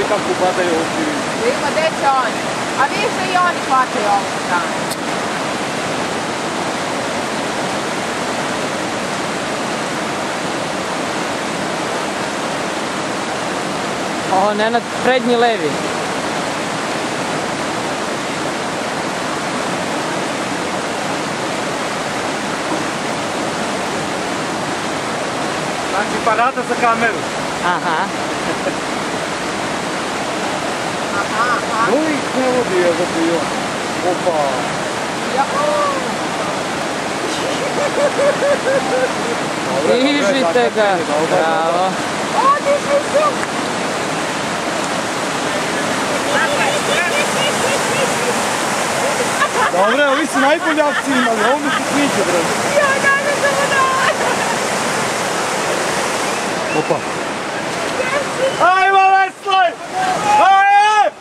kako badaju ovdje. Vidimo, gdje će oni? A više i oni hvataju ovu stranu. O, Nenad, prednji levi. Znači parada za kameru. Aha. Uvijek ne vodi je za pion. Opa. Dižite ga. Bravo. Dobre, ovi su najbolji akciji imali, ovdje se sviđa, brate. Ja, kako se mu dala! Opa. Ajmo, Veslaj! Ajde!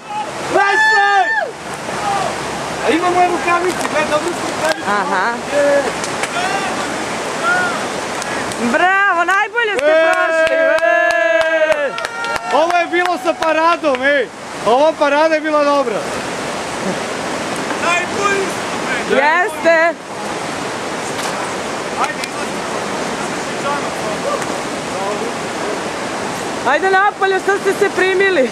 Veslaj! A imamo je rukavici, gledaj, dobro su rukavici. Aha. Bravo, najbolje ste prošli. Ovo je bilo sa paradom, ej. Ova parada je bila dobra. Najbolji smo, Jeste. Ajde, Ajde napolje, sad ste se primili.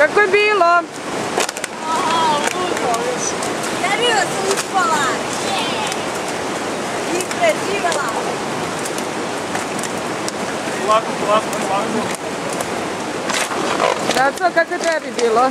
Kako je bilo? Ja vidio sam uspala. I preživjela. Lako. Daco, kako je tebi bilo?